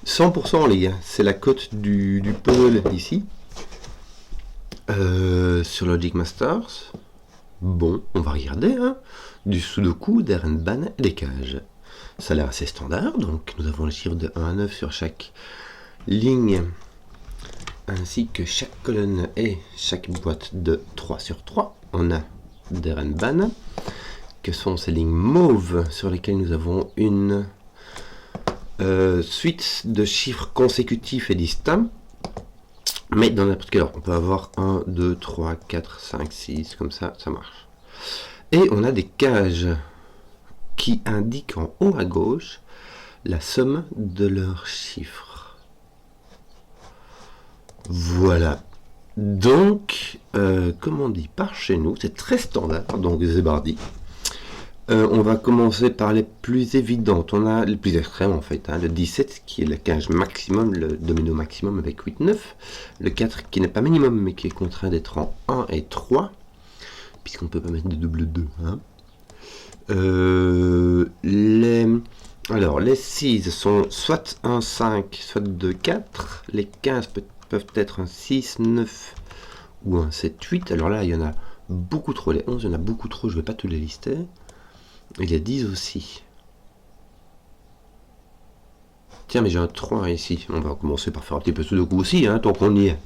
100% les gars, c'est la cote du puzzle ici. Sur Logic Masters. Bon, on va regarder, hein. Du Sudoku, des Renban et des cages. Ça a l'air assez standard, donc nous avons le chiffre de 1 à 9 sur chaque ligne, ainsi que chaque colonne et chaque boîte de 3 sur 3. On a des Renban, que sont ces lignes mauves sur lesquelles nous avons une suite de chiffres consécutifs et distincts. Mais dans n'importe quel ordre, on peut avoir 1, 2, 3, 4, 5, 6, comme ça, ça marche. Et on a des cages qui indiquent en haut à gauche la somme de leurs chiffres. Voilà. Donc, comme on dit par chez nous, c'est très standard, donc Zébardi. On va commencer par les plus évidentes. On a les plus extrêmes en fait, hein. Le 17 qui est la cage maximum, le domino maximum avec 8, 9. Le 4 qui n'est pas minimum mais qui est contraint d'être en 1 et 3. Puisqu'on ne peut pas mettre de double 2. Hein. Alors les 6 sont soit un 5, soit 2, 4. Les 15 peuvent être un 6, 9 ou un 7, 8. Alors là il y en a beaucoup trop. Les 11 il y en a beaucoup trop, je ne vais pas tous les lister. Il y a 10 aussi. Tiens, mais j'ai un 3 ici. On va commencer par faire un petit peu Sudoku aussi, hein, tant qu'on y est.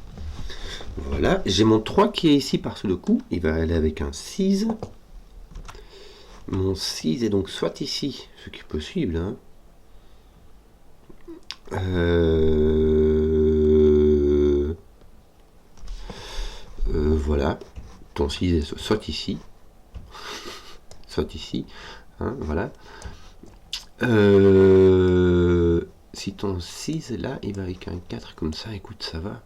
Voilà, j'ai mon 3 qui est ici par Sudoku. Il va aller avec un 6. Mon 6 est donc soit ici, ce qui est possible. Hein. Voilà. Ton 6 est soit ici. Soit ici. Hein, voilà. Si ton 6 est là, il va avec un 4 comme ça, écoute, ça va.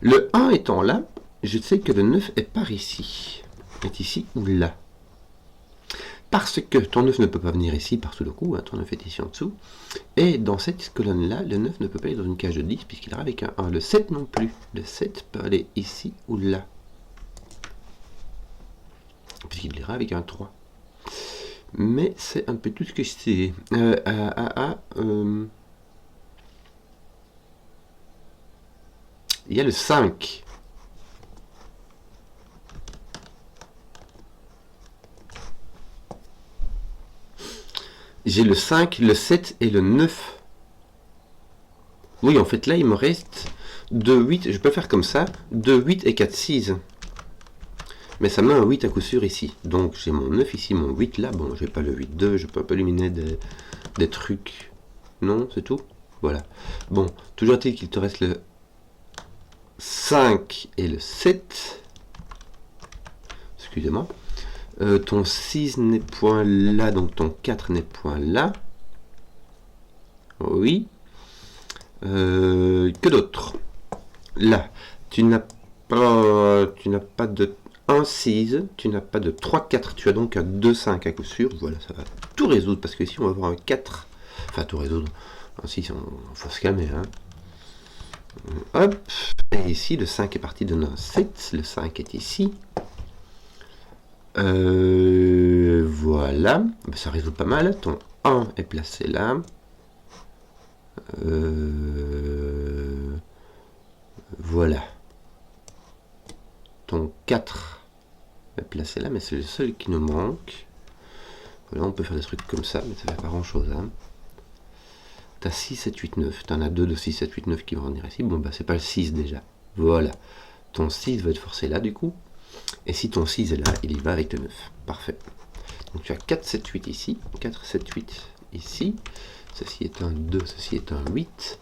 Le 1 étant là, je sais que le 9 est par ici. Est ici ou là. Parce que ton 9 ne peut pas venir ici par tout le coup, hein, ton 9 est ici en dessous. Et dans cette colonne-là, le 9 ne peut pas aller dans une cage de 10 puisqu'il ira avec un 1. Le 7 non plus. Le 7 peut aller ici ou là. Puisqu'il ira avec un 3. Mais c'est un peu tout ce que je sais. Il y a le 5. J'ai le 5, le 7 et le 9. Oui, en fait, là, il me reste 2, 8. Je peux faire comme ça. 2, 8 et 4, 6. Mais ça met un 8 à coup sûr ici. Donc, j'ai mon 9 ici, mon 8 là. Bon, j'ai pas le 8, 2. Je peux pas éliminer des trucs. Non, c'est tout. Voilà. Bon, toujours est-il qu'il te reste le 5 et le 7. Excusez-moi. Ton 6 n'est point là, donc ton 4 n'est point là. Oui. Que d'autre? Là, tu n'as pas de 1, 6, tu n'as pas de 3, 4, tu as donc un 2, 5 à coup sûr. Voilà, ça va tout résoudre, parce que ici on va avoir un 4. Enfin, tout résoudre. Un 6, il faut se calmer. Hein. Hop. Et ici, le 5 est parti de un 7. Le 5 est ici. Voilà, ça résout pas mal. Ton 1 est placé là. Voilà. Ton 4 est placé là, mais c'est le seul qui nous manque. Voilà, on peut faire des trucs comme ça, mais ça fait pas grand chose. Hein. T'as 6, 7, 8, 9. T'en as 2 de 6, 7, 8, 9 qui vont venir ici. Bon, bah, c'est pas le 6 déjà. Voilà. Ton 6 va être forcé là, du coup. Et si ton 6 est là, il y va avec le 9. Parfait. Donc tu as 4, 7, 8 ici. 4, 7, 8 ici. Ceci est un 2, ceci est un 8.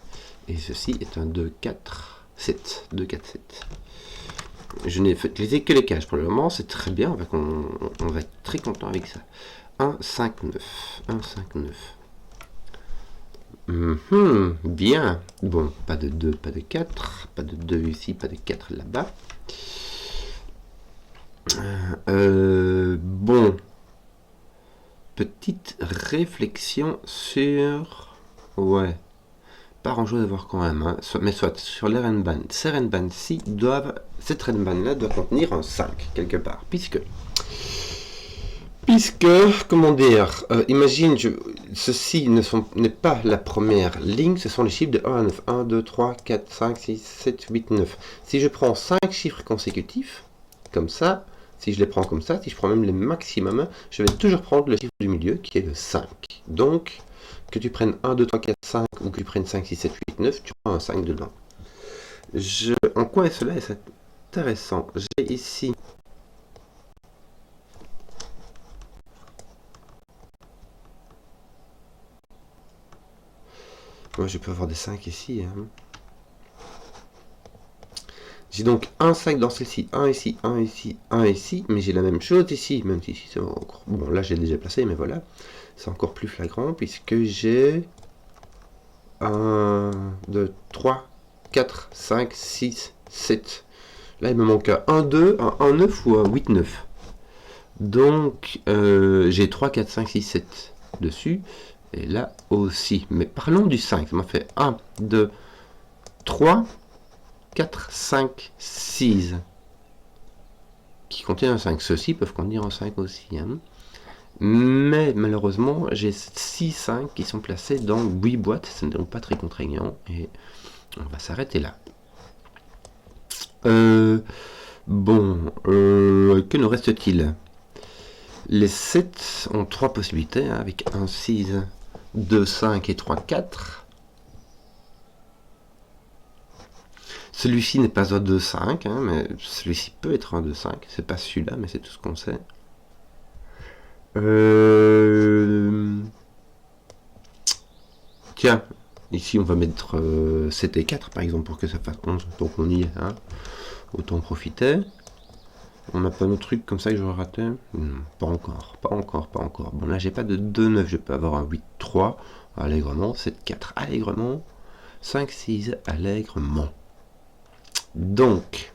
Et ceci est un 2, 4, 7. 2, 4, 7. Je n'ai utilisé que les cages pour le moment. C'est très bien. On va être très content avec ça. 1, 5, 9. 1, 5, 9. Bien. Bon, pas de 2, pas de 4. Pas de 2 ici, pas de 4 là-bas. Bon, petite réflexion sur... Ouais, pas grand chose à voir quand même, hein. Mais soit sur les Renban, ces Renban-ci doivent... Cette Renban-là doit contenir un 5, quelque part, puisque Puisque, comment dire, imagine, ceci n'est pas la première ligne, ce sont les chiffres de 1 à 9. 1, 2, 3, 4, 5, 6, 7, 8, 9. Si je prends 5 chiffres consécutifs, comme ça, si je les prends comme ça, si je prends même les maximums, je vais toujours prendre le chiffre du milieu qui est le 5. Donc, que tu prennes 1, 2, 3, 4, 5 ou que tu prennes 5, 6, 7, 8, 9, tu prends un 5 dedans. En quoi cela est intéressant? J'ai ici moi, je peux avoir des 5 ici. Hein. J'ai donc un 5 dans celle-ci, un ici, un ici, un ici, mais j'ai la même chose ici, même si ici c'est encore... Bon, là j'ai déjà placé, mais voilà. C'est encore plus flagrant, puisque j'ai 1, 2, 3, 4, 5, 6, 7. Là, il me manque un 1, 2, un 1, 9 ou un 8, 9. Donc, j'ai 3, 4, 5, 6, 7 dessus. Et là aussi. Mais parlons du 5. Ça m'a fait 1, 2, 3, 4, 5, 6. Qui contiennent un 5. Ceux-ci peuvent contenir un 5 aussi. Hein. Mais malheureusement, j'ai 6 5 qui sont placés dans 8 boîtes. Ce n'est donc pas très contraignant. Et on va s'arrêter là. Bon, que nous reste-t-il? Les 7 ont 3 possibilités, hein, avec 1, 6, 2, 5 et 3, 4. Celui-ci n'est pas un 2, 5, hein, mais celui-ci peut être un 2, 5. C'est pas celui-là, mais c'est tout ce qu'on sait. Tiens, ici on va mettre 7 et 4 par exemple pour que ça fasse 11. Donc on y est, hein. Autant en profiter. On n'a pas un autre truc comme ça que j'aurais raté? Pas encore, pas encore, pas encore. Bon là j'ai pas de 2, 9, je peux avoir un 8, 3, allègrement, 7, 4, allègrement, 5, 6, allègrement. Donc,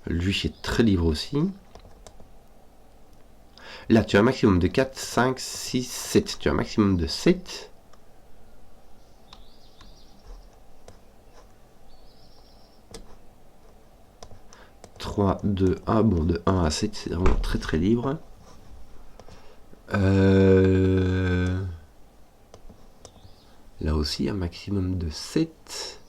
lui est très libre aussi. Là tu as un maximum de 4, 5, 6, 7. Tu as un maximum de 7. « 3, 2, 1, bon, de 1 à 7, c'est vraiment très très libre. Là aussi, un maximum de 7.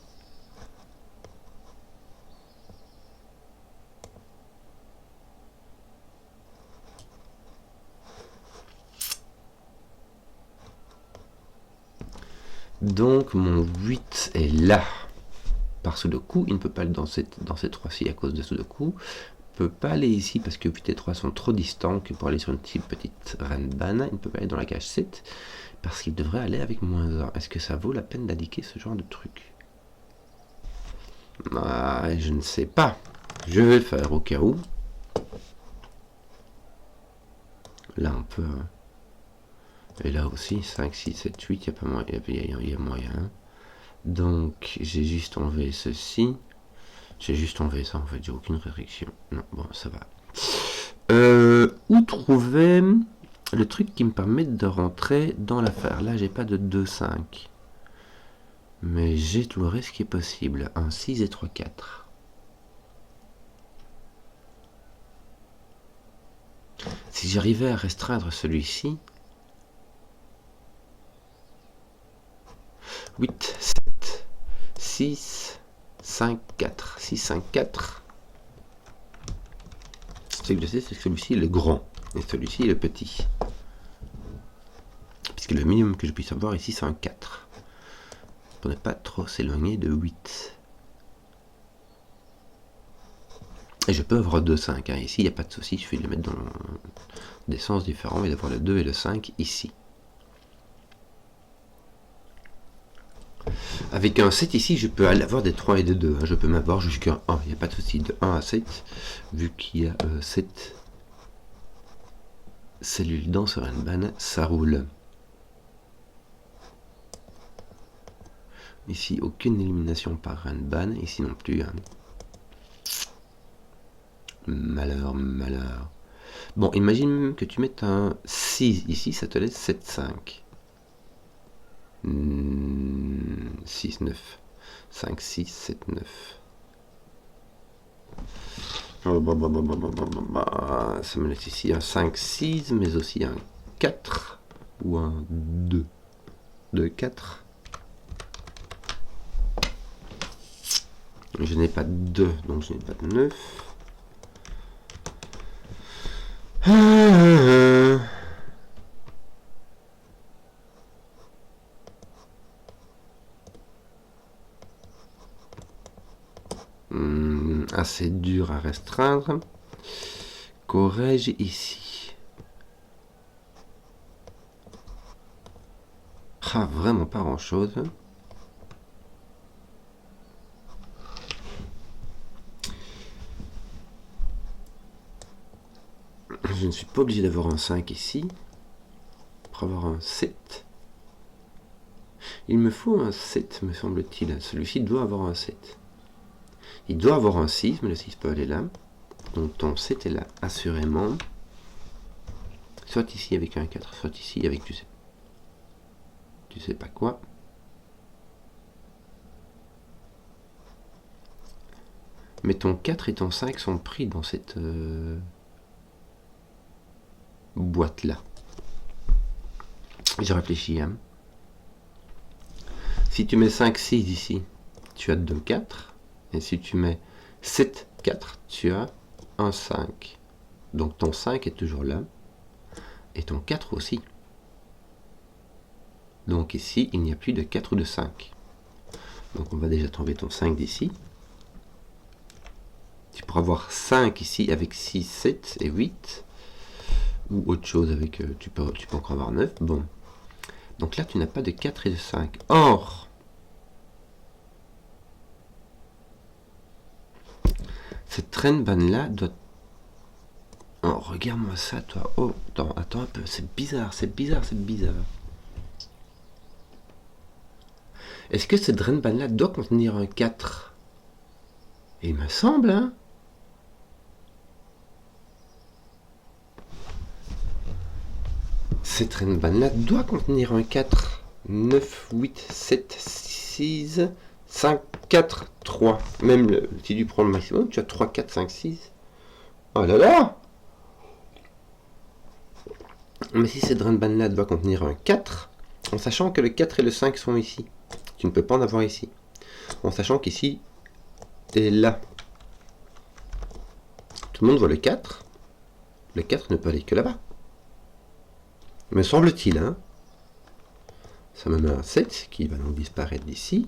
Donc, mon 8 est là. Par Sudoku, il ne peut pas aller dans cette 3-ci à cause de Sudoku. Il ne peut pas aller ici parce que 8 et 3 sont trop distants que pour aller sur une petite Renban. Il ne peut pas aller dans la cage 7 parce qu'il devrait aller avec moins 1. Est-ce que ça vaut la peine d'indiquer ce genre de truc? Je ne sais pas. Je vais le faire au cas où. Là, on peut... Et là aussi, 5, 6, 7, 8, il y a moyen. Donc, j'ai juste enlevé ceci. J'ai juste enlevé ça, en fait, j'ai aucune restriction. Non, bon, ça va. Où trouver le truc qui me permet de rentrer dans l'affaire? Là, j'ai pas de 2, 5. Mais j'ai tout le reste qui est possible. 1, 6 et 3, 4. Si j'arrivais à restreindre celui-ci... 8, 7, 6, 5, 4. 6, 5, 4. Ce que je sais, c'est que celui-ci est le grand. Et celui-ci est le petit. Puisque le minimum que je puisse avoir ici, c'est un 4. Pour ne pas trop s'éloigner de 8. Et je peux avoir 2, 5. Hein. Ici, il n'y a pas de souci. Il suffit de le mettre dans des sens différents et d'avoir le 2 et le 5 ici. Avec un 7 ici, je peux avoir des 3 et des 2. Hein. Je peux m'avoir jusqu'à 1. Il n'y a pas de souci. De 1 à 7, vu qu'il y a 7 cellules dans ce Renban, ça roule. Ici, aucune élimination par Renban. Ici non plus. Hein. Malheur, malheur. Bon, imagine que tu mettes un 6 ici, ça te laisse 7, 5. 6, 9. 5, 6, 7, 9. Ça me laisse ici un 5, 6, mais aussi un 4 ou un 2. 2, 4. Je n'ai pas de 2, donc je n'ai pas de 9. Assez dur à restreindre. Qu'aurais-je ici? Ah, vraiment pas grand-chose. Je ne suis pas obligé d'avoir un 5 ici. Pour avoir un 7. Il me faut un 7, me semble-t-il. Celui-ci doit avoir un 7. Il doit avoir un 6, mais le 6 peut aller là. Donc ton 7 est là, assurément. Soit ici avec un 4, soit ici avec tu sais pas quoi. Mais ton 4 et ton 5 sont pris dans cette boîte-là. J'ai réfléchi, hein. Si tu mets 5, 6 ici, tu as 2, 4. Et si tu mets 7, 4, tu as un 5. Donc ton 5 est toujours là. Et ton 4 aussi. Donc ici, il n'y a plus de 4 ou de 5. Donc on va déjà t'enlever ton 5 d'ici. Tu pourras avoir 5 ici avec 6, 7 et 8. Ou autre chose avec... tu peux encore avoir 9. Bon. Donc là, tu n'as pas de 4 et de 5. Or, cette Trennbahn-là doit... Oh, regarde-moi ça, toi. Oh, attends un peu. C'est bizarre. Est-ce que cette Trennbahn-là doit contenir un 4? Il me semble, hein. Cette Trennbahn-là doit contenir un 4. 9, 8, 7, 6, 5, 4, 3. Même si tu prends le maximum, tu as 3, 4, 5, 6. Oh là là! Mais si cette Trennbahn-là doit contenir un 4, en sachant que le 4 et le 5 sont ici, tu ne peux pas en avoir ici. En sachant qu'ici et là, tout le monde voit le 4. Le 4 ne peut aller que là-bas. Me semble-t-il, hein. Ça me met un 7 qui va donc disparaître d'ici.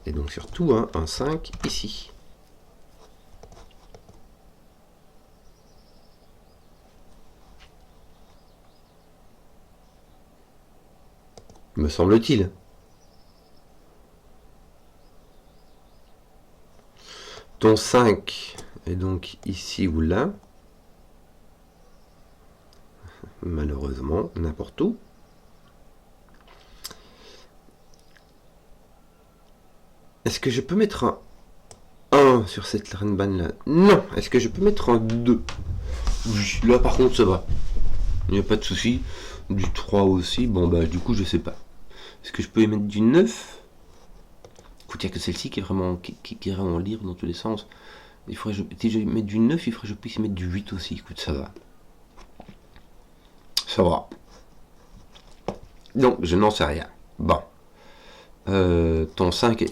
Et donc surtout un 5 ici. Me semble-t-il. Ton 5 est donc ici ou là. Malheureusement, n'importe où. Est-ce que je peux mettre un 1 sur cette Trennbahn là? Non. Est-ce que je peux mettre un 2? Oui, là par contre ça va. Il n'y a pas de souci. Du 3 aussi. Bon bah du coup je sais pas. Est-ce que je peux y mettre du 9? Écoute, il n'y a que celle-ci qui est vraiment libre dans tous les sens. Il faudrait si je mets du 9, il faudrait que je puisse y mettre du 8 aussi. Écoute, ça va. Ça va. Donc, je n'en sais rien. Bon. Ton 5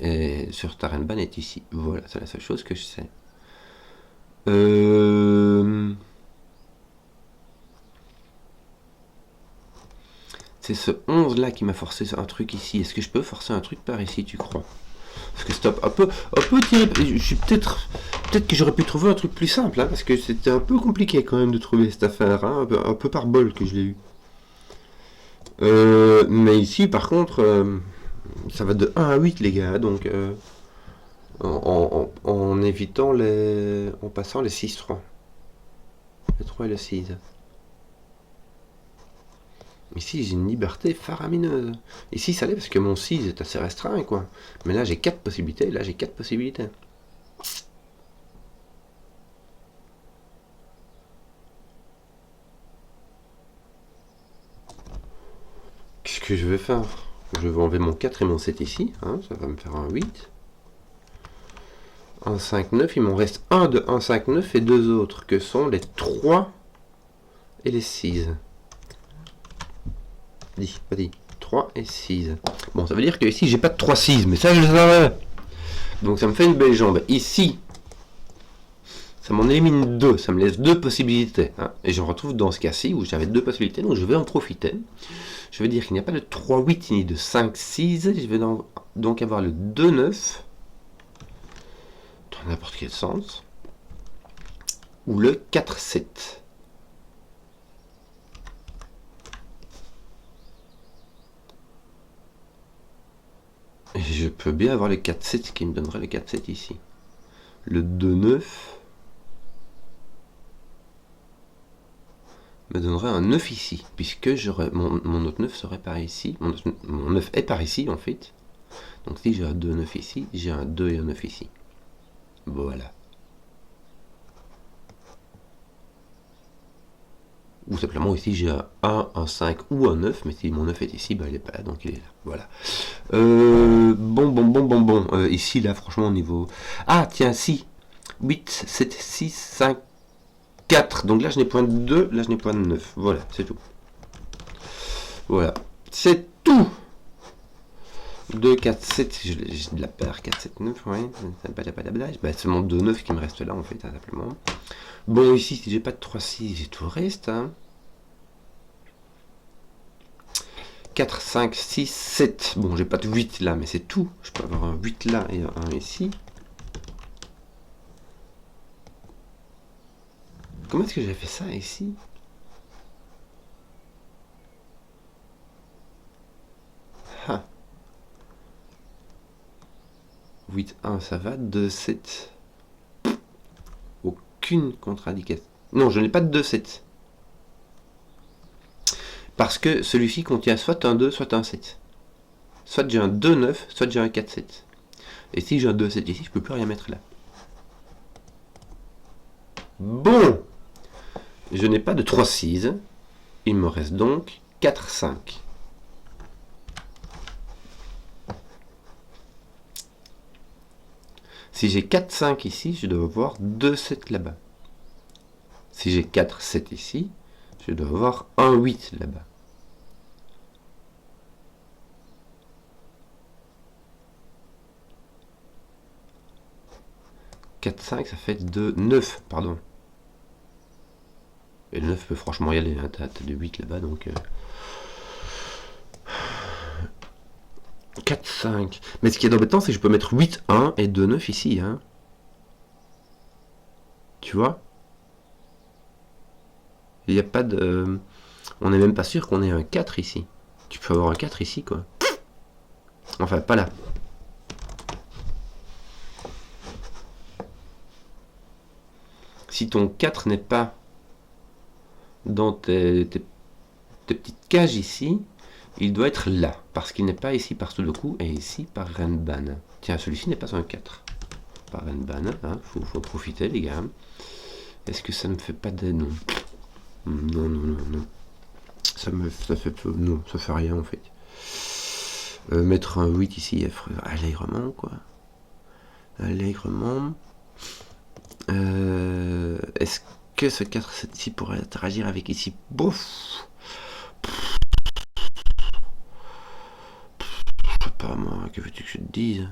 sur ta Trennbahn est ici. Voilà, c'est la seule chose que je sais. C'est ce 11 là qui m'a forcé un truc ici. Est-ce que je peux forcer un truc par ici, tu crois? Parce que stop, un peu tiré. Je suis peut-être que j'aurais pu trouver un truc plus simple, hein, parce que c'était un peu compliqué quand même de trouver cette affaire, hein, un peu par bol que je l'ai eu. Mais ici, par contre, ça va de 1 à 8, les gars, donc en évitant les... en passant les 6-3. Le 3 et le 6. Ici, j'ai une liberté faramineuse. Ici, ça l'est parce que mon 6 est assez restreint, quoi. Mais là, j'ai 4 possibilités, là, j'ai 4 possibilités. Qu'est-ce que je vais faire? Je vais enlever mon 4 et mon 7 ici, hein, ça va me faire un 8. 1, 5, 9. Il m'en reste un de 1, 5, 9 et deux autres que sont les 3 et les 6. Dis, vas-y. 3 et 6. Bon, ça veut dire que ici, j'ai pas de 3, 6, mais ça, je le savais. Donc, ça me fait une belle jambe. Ici, ça m'en élimine 2. Ça me laisse 2 possibilités. Hein. Et je me retrouve dans ce cas-ci où j'avais 2 possibilités. Donc, je vais en profiter. Je veux dire qu'il n'y a pas de 3, 8 ni de 5, 6. Je vais donc avoir le 2, 9. Dans n'importe quel sens. Ou le 4, 7. Et je peux bien avoir le 4, 7 qui me donnerait le 4, 7 ici. Le 2, 9 me donnerait un 9 ici, puisque mon autre 9 serait par ici. Mon 9 est par ici, en fait. Donc si j'ai un 2, 9 ici, j'ai un 2 et un 9 ici. Voilà. Ou simplement ici j'ai un 1, un 5 ou un 9, mais si mon 9 est ici, ben, il n'est pas là, donc il est là. Voilà. Bon. Ici, là, franchement, au niveau... Ah, tiens, si. 8, 7, 6, 5, 4. Donc là, je n'ai point de 2, là, je n'ai point de 9. Voilà, c'est tout. Voilà. C'est tout. 2, 4, 7, j'ai de la paire, 4, 7, 9, oui. Bah, c'est mon 2, 9 qui me reste là, en fait, hein, simplement. Bon, ici, si j'ai pas de 3, 6, j'ai tout le reste. Hein. 4, 5, 6, 7. Bon, j'ai pas de 8 là, mais c'est tout. Je peux avoir un 8 là et un 1 ici. Comment est-ce que j'ai fait ça ici? Ah. 8, 1, ça va. 2, 7. Aucune contradiction. Non, je n'ai pas de 2, 7. Parce que celui-ci contient soit un 2, soit un 7. Soit j'ai un 2, 9, soit j'ai un 4, 7. Et si j'ai un 2, 7 ici, je peux plus rien mettre là. Bon. Je n'ai pas de 3, 6. Il me reste donc 4, 5. Si j'ai 4, 5 ici, je dois avoir 2, 7 là-bas. Si j'ai 4, 7 ici, je dois avoir 1, 8 là-bas. Ça fait 2, 9, pardon. Et le 9 peut franchement y aller, hein, t'as de 8 là-bas, donc... 4, 5. Mais ce qui est embêtant, c'est que je peux mettre 8, 1 et 2, 9 ici, hein. Tu vois? Il n'y a pas de... On n'est même pas sûr qu'on ait un 4 ici. Tu peux avoir un 4 ici, quoi. Enfin, pas là. Si ton 4 n'est pas dans tes petites cages ici, il doit être là, parce qu'il n'est pas ici par Sudoku et ici par Renban. Tiens, celui-ci n'est pas un 4 par Renban, hein, faut profiter les gars. Est-ce que ça ne me fait pas des noms? Non. Ça fait peu, non, ça fait rien en fait. Mettre un 8 ici, allègrement quoi. Allègrement. Est-ce que ce 4, 7 ici pourrait interagir avec ici? Bouf. Je sais pas moi, que veux-tu que je te dise?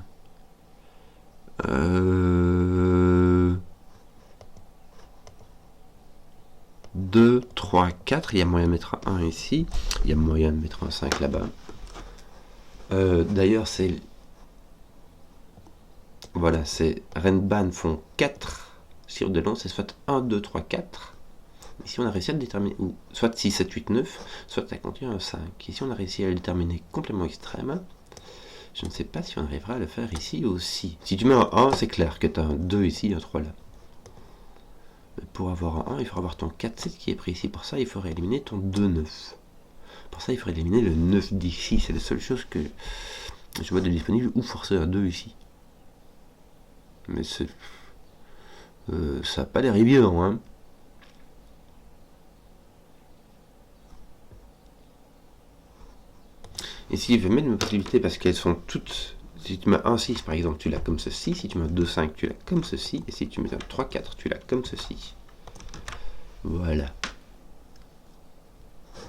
2, 3, 4, il y a moyen de mettre un 1 ici, il y a moyen de mettre un 5 là-bas. D'ailleurs, c'est... Voilà, c'est Renban font 4 sur de long, c'est soit 1, 2, 3, 4. Ici, on a réussi à le déterminer, ou soit 6, 7, 8, 9, soit ça contient un 5. Ici, on a réussi à le déterminer complètement extrême. Je ne sais pas si on arrivera à le faire ici aussi. Si tu mets un 1, c'est clair que tu as un 2 ici, un 3 là. Mais pour avoir un 1, il faudra avoir ton 4, 7 qui est pris ici. Pour ça, il faudrait éliminer ton 2, 9. Pour ça, il faudrait éliminer le 9 d'ici. C'est la seule chose que je vois de disponible, ou forcer un 2 ici. Mais c'est... ça n'a pas l'air évident, hein. Ici, je vais mettre mes possibilités parce qu'elles sont toutes Si tu mets un 6 par exemple, tu l'as comme ceci. Si tu mets un 2, 5, tu l'as comme ceci. Et si tu mets un 3, 4, tu l'as comme ceci. Voilà.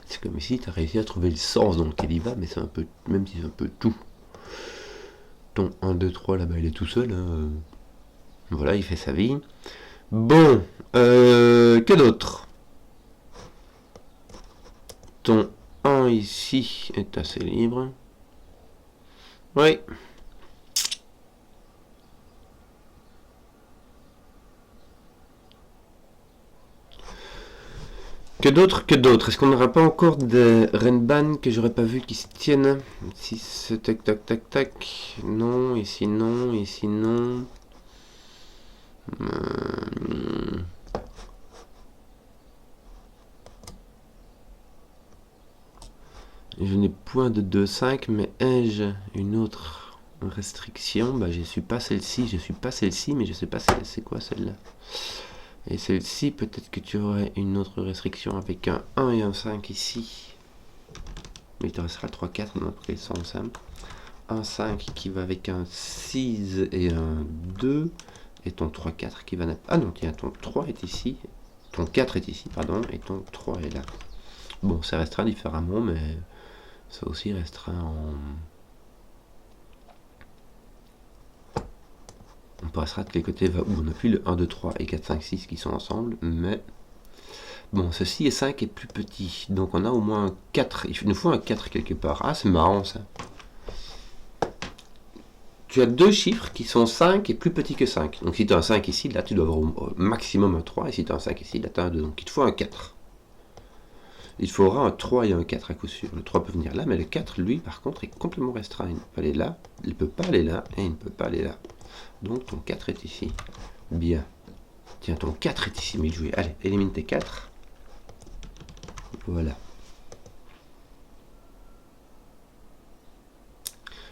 C'est comme ici, tu as réussi à trouver le sens dans lequel il va, mais c'est un peu, même si c'est un peu tout. Ton 1, 2, 3 là-bas, il est tout seul. Hein. Voilà, il fait sa vie. Bon, que d'autre? Ton 1 ici est assez libre. Oui. Que d'autres? Est-ce qu'on n'aura pas encore des Renban que j'aurais pas vu qui se tiennent? 6, tac, tac, tac, tac. Non, ici non, ici non. Je n'ai point de 2, 5, mais ai-je une autre restriction? Bah, je suis pas celle-ci, mais je sais pas c'est quoi celle-là. Et celle-ci, peut-être que tu aurais une autre restriction avec un 1 et un 5 ici. Mais il te restera 3, 4 dans les sens simple. Un 5 qui va avec un 6 et un 2. Et ton 3, 4 qui va... Ah non, tiens, ton 3 est ici. Ton 4 est ici, pardon. Et ton 3 est là. Bon, ça restera différemment, mais ça aussi restera en... On passera de quel côté va où on n'a plus le 1, 2, 3 et 4, 5, 6 qui sont ensemble, mais... Bon, ceci est 5 est plus petit, donc on a au moins un 4. Il nous faut un 4 quelque part. Ah, c'est marrant ça. Tu as deux chiffres qui sont 5 et plus petits que 5. Donc si tu as un 5 ici, là tu dois avoir au maximum un 3. Et si tu as un 5 ici, là tu as un 2. Donc il te faut un 4. Il te faudra un 3 et un 4 à coup sûr. Le 3 peut venir là, mais le 4, lui, par contre, est complètement restreint. Il ne peut pas aller là, il ne peut pas aller là, et il ne peut pas aller là. Donc ton 4 est ici. Bien. Tiens, ton 4 est ici, mais joué. Allez, élimine tes 4. Voilà.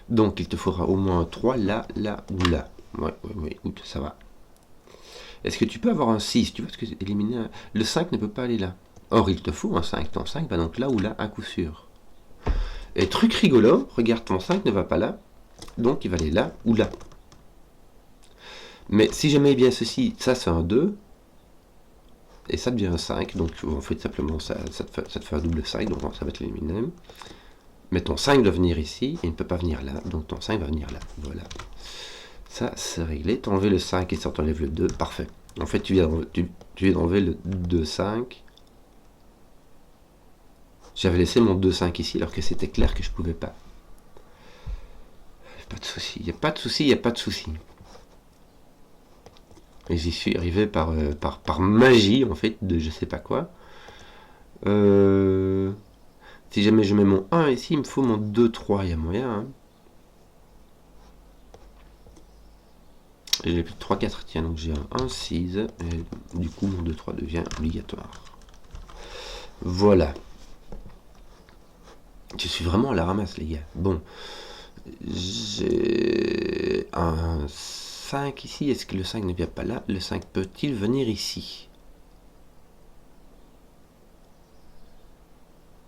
Donc il te faudra au moins un 3 là, là ou là. Ouais, ça va. Est-ce que tu peux avoir un 6? Tu vois ce que c'est éliminer un... Le 5 ne peut pas aller là. Or, il te faut un 5. Ton 5 va donc là ou là à coup sûr. Et truc rigolo, regarde, ton 5 ne va pas là. Donc il va aller là ou là. Mais si jamais bien ceci, ça c'est un 2. Et ça devient un 5. Donc en fait simplement ça te fait un double 5. Donc ça va te l'éliminer. Mais ton 5 doit venir ici, et il ne peut pas venir là, donc ton 5 va venir là. Voilà. Ça, c'est réglé. Tu as enlevé le 5 et ça t'enlève le 2. Parfait. En fait, tu viens d'enlever le 2, 5. J'avais laissé mon 2, 5 ici, alors que c'était clair que je ne pouvais pas. Pas de souci. Il n'y a pas de souci, il n'y a pas de souci. Et j'y suis arrivé par magie, en fait, de je sais pas quoi. Si jamais je mets mon 1 ici, il me faut mon 2, 3. Il y a moyen, hein. J'ai plus de 3, 4, tiens, donc j'ai un 1, 6, et du coup mon 2, 3 devient obligatoire. Voilà. Je suis vraiment à la ramasse, les gars. Bon. J'ai un 5 ici. Est-ce que le 5 ne vient pas là? Le 5 peut-il venir ici?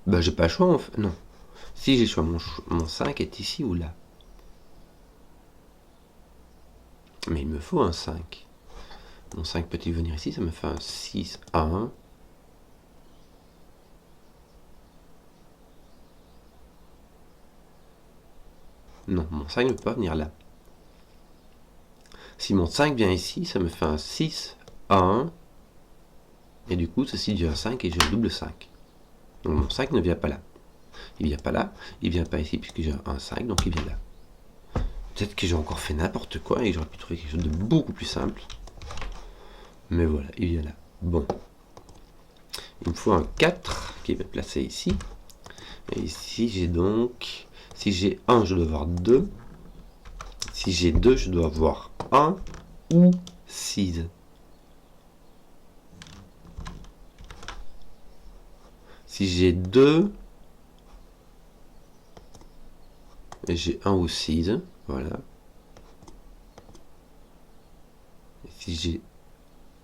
Bah, j'ai pas le choix, en fait. Non. Si j'ai le choix, mon 5 est ici ou là. Mais il me faut un 5. Mon 5 peut-il venir ici? Ça me fait un 6, 1. Non, mon 5 ne peut pas venir là. Si mon 5 vient ici, ça me fait un 6, 1. Et du coup, ceci devient un 5 et j'ai un double 5. Donc mon 5 ne vient pas là. Il vient pas là, il vient pas ici puisque j'ai un 5, donc il vient là. Peut-être que j'ai encore fait n'importe quoi et j'aurais pu trouver quelque chose de beaucoup plus simple. Mais voilà, il vient là. Bon. Il me faut un 4 qui va être placé ici. Et ici, j'ai donc... Si j'ai 1, je dois avoir 2. Si j'ai 2, je dois avoir 1 ou 6. Si j'ai 2, et j'ai 1 ou 6, voilà. Et si j'ai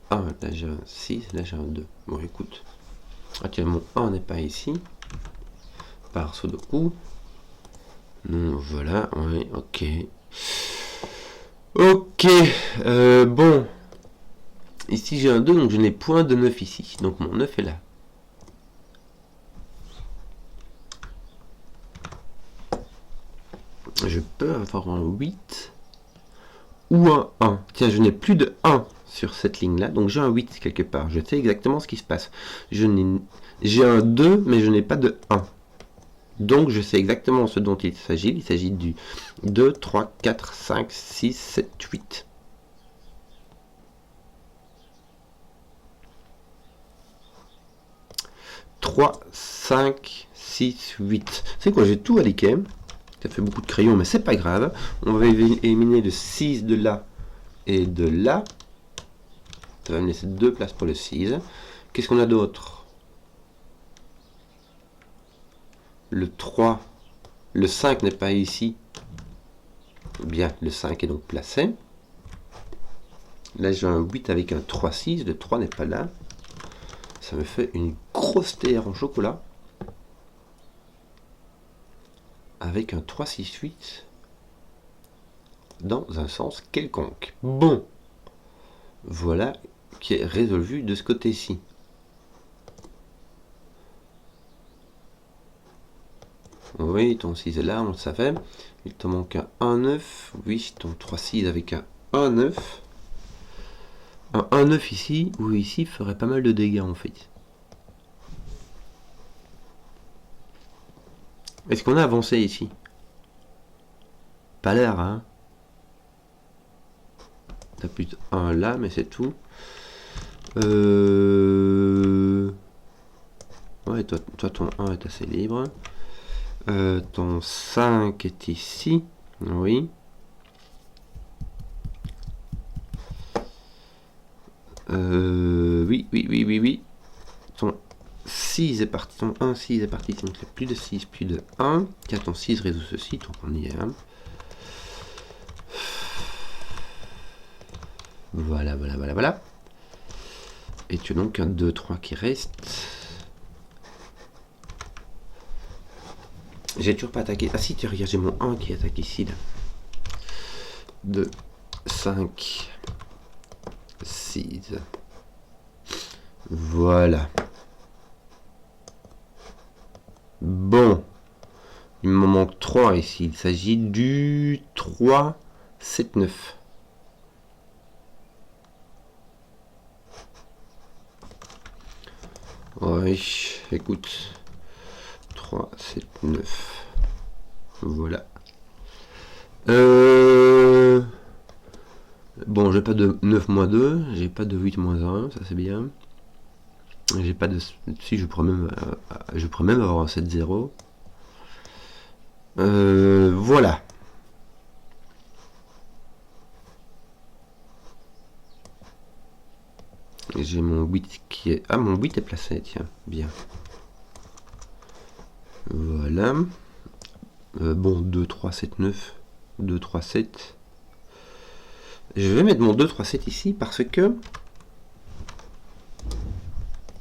1, là j'ai un 6, là j'ai un 2. Bon, écoute. Ah tiens, mon 1 n'est pas ici. Par Sudoku. Non, voilà, oui, ok. Ok, bon. Ici j'ai un 2, donc je n'ai point de 9 ici. Donc mon 9 est là. Je peux avoir un 8 ou un 1. Tiens, je n'ai plus de 1 sur cette ligne-là, donc j'ai un 8 quelque part. Je sais exactement ce qui se passe. J'ai un 2, mais je n'ai pas de 1. Donc je sais exactement ce dont il s'agit. Il s'agit du 2, 3, 4, 5, 6, 7, 8. « 3, 5, 6, 8. C'est quoi, j'ai tout à l'équerre. Ça fait beaucoup de crayons, mais c'est pas grave. On va éliminer le 6 de là et de là. Ça va me laisser 2 places pour le 6. Qu'est-ce qu'on a d'autre? Le 3. Le 5 n'est pas ici. Bien, le 5 est donc placé. Là, j'ai un 8 avec un 3, 6. Le 3 n'est pas là. Ça me fait une grosse théière en chocolat. Avec un 3, 6, 8. Dans un sens quelconque. Bon. Voilà qui est résolu de ce côté-ci. Oui, ton 6 est là, on le savait. Il te manque un 1, 9. Oui, ton 3, 6 avec un 1, 9. Un 1, 9 ici, ou ici, ferait pas mal de dégâts en fait. Est-ce qu'on a avancé ici? Pas l'air, hein? T'as plus de 1 là, mais c'est tout. Ouais, toi, ton 1 est assez libre. Ton 5 est ici. Oui. Oui. Ton 6 est parti. Ton 1, 6 est parti. Donc il y a plus de 6, plus de 1. Tiens, ton 6 résout ceci. Donc on y est. Hein. Voilà. Et tu as donc un 2, 3 qui reste. J'ai toujours pas attaqué. Ah si, tu regardes, j'ai mon 1 qui attaque ici. Là. 2, 5, 6. Voilà. Bon. Il me manque 3 ici. Il s'agit du 3, 7, 9. Oui, écoute. 3, 7, 9. Voilà. Bon, j'ai pas de 9 moins 2, j'ai pas de 8 moins 1, ça c'est bien. J'ai pas de... Si, je pourrais même avoir un 7-0. Voilà. J'ai mon 8 qui est... Ah, mon 8 est placé, tiens, bien. Voilà. Bon, 2, 3, 7, 9. 2, 3, 7. Je vais mettre mon 2, 3, 7 ici parce que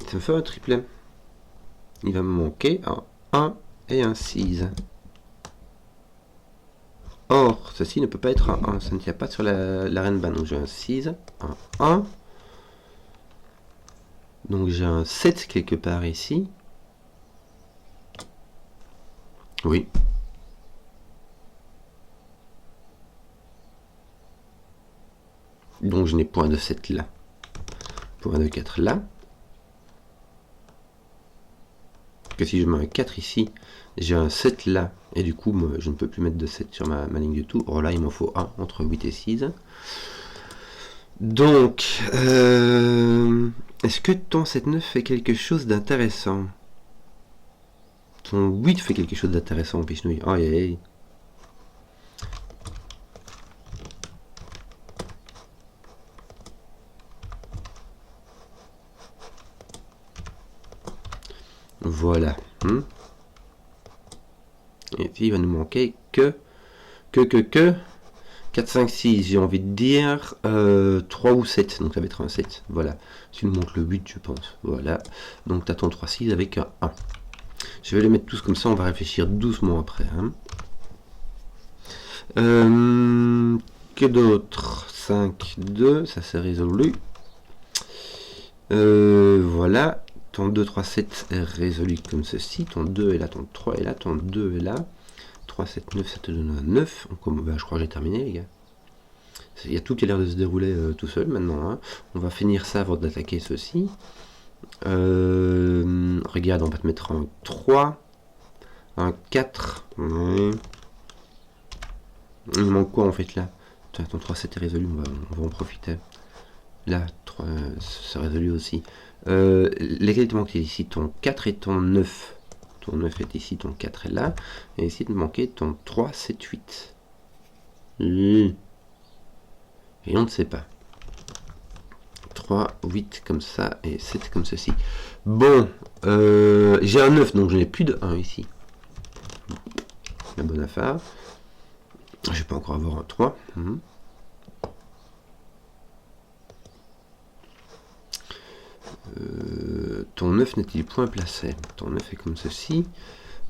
ça me fait un triplet. Il va me manquer un 1 et un 6. Or, ceci ne peut pas être un 1. Ça ne tient pas sur la reine ban. Donc j'ai un 6, un 1. Donc j'ai un 7 quelque part ici. Oui. Donc je n'ai point de 7 là. Point de 4 là. Que si je mets un 4 ici, j'ai un 7 là. Et du coup, je ne peux plus mettre de 7 sur ma ligne de tout. Or là, il m'en faut 1 entre 8 et 6. Donc, est-ce que ton 7-9 fait quelque chose d'intéressant? Ton 8 fait quelque chose d'intéressant, Pichenouille. Aïe aïe aïe. Voilà. Et puis il va nous manquer que 4, 5, 6, j'ai envie de dire 3 ou 7, donc ça va être un 7, voilà. Tu nous montres le 8, je pense, voilà. Donc tu as ton 3, 6 avec un 1. Je vais les mettre tous comme ça, on va réfléchir doucement après. Hein. Que d'autre? 5, 2, ça c'est résolu. Voilà, ton 2, 3, 7 est résolu comme ceci. Ton 2 est là, ton 3 est là, ton 2 est là. 3, 7, 9, ça te donne un 9. Bah, je crois que j'ai terminé, les gars. Il y a tout qui a l'air de se dérouler tout seul maintenant. Hein. On va finir ça avant d'attaquer ceci. Regarde, on va te mettre un 3, un 4. Ouais. Il manque quoi en fait là? Ton 3, c'était résolu, on va en profiter. Là, 3, c'est résolu aussi. Lesquels te manquent ici? Ton 4 et ton 9. Ton 9 est ici, ton 4 est là. Et ici, il te manquait ton 3, 7, 8. Et on ne sait pas. 3, 8 comme ça et 7 comme ceci. Bon, j'ai un 9, donc je n'ai plus de 1 ici. La bonne affaire. Je vais pas encore avoir un 3. Ton 9 n'est-il point placé? Ton 9 est comme ceci.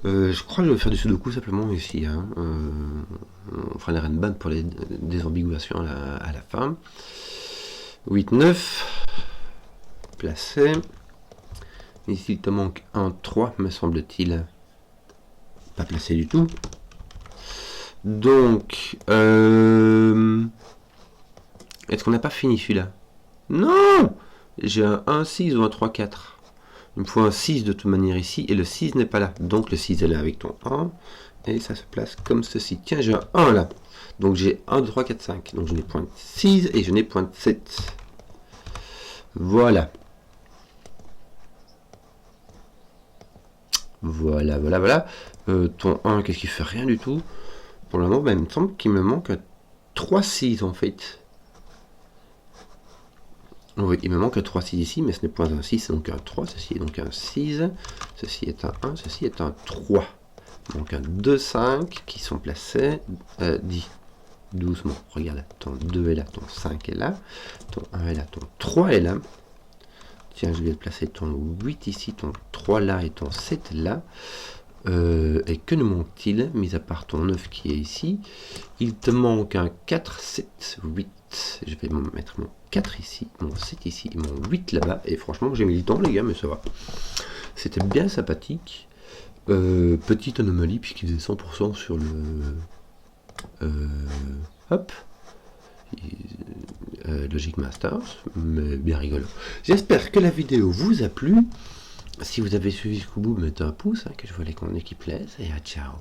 Je crois que je vais faire du sudoku simplement ici. Hein. On fera les renban pour les désambiguations à la fin. 8, 9. Placé. Ici, il te manque un 3, me semble-t-il. Pas placé du tout. Donc, est-ce qu'on n'a pas fini celui-là? Non! J'ai un 1, 6 ou un 3, 4. Il me faut un 6 de toute manière ici, et le 6 n'est pas là. Donc le 6 est là avec ton 1, et ça se place comme ceci. Tiens, j'ai un 1 là. Donc j'ai 1, 2, 3, 4, 5. Donc je n'ai point de 6 et je n'ai point de 7. Voilà. Voilà. Ton 1, qu'est-ce qu'il fait? Rien du tout. Pour le moment, ben, il me semble qu'il me manque 3, 6 en fait. Oui, il me manque 3, 6 ici, mais ce n'est point un 6, c'est donc un 3. Ceci est donc un 6. Ceci est un 1, ceci est un 3. Donc un 2, 5 qui sont placés. 10. Doucement, regarde, ton 2 est là, ton 5 est là, ton 1 est là, ton 3 est là. Tiens, je vais placer ton 8 ici, ton 3 là et ton 7 là. Et que nous manque-t-il, mis à part ton 9 qui est ici? Il te manque un 4, 7, 8. Je vais mettre mon 4 ici, mon 7 ici, mon 8 là-bas. Et franchement, j'ai mis le temps, les gars, mais ça va. C'était bien sympathique. Petite anomalie, puisqu'il faisait 100% sur le... hop. Logic Masters, mais bien rigolo. J'espère que la vidéo vous a plu. Si vous avez suivi jusqu'au bout, mettez un pouce, hein, que je vois les qu'on qui plaisent, et à ciao.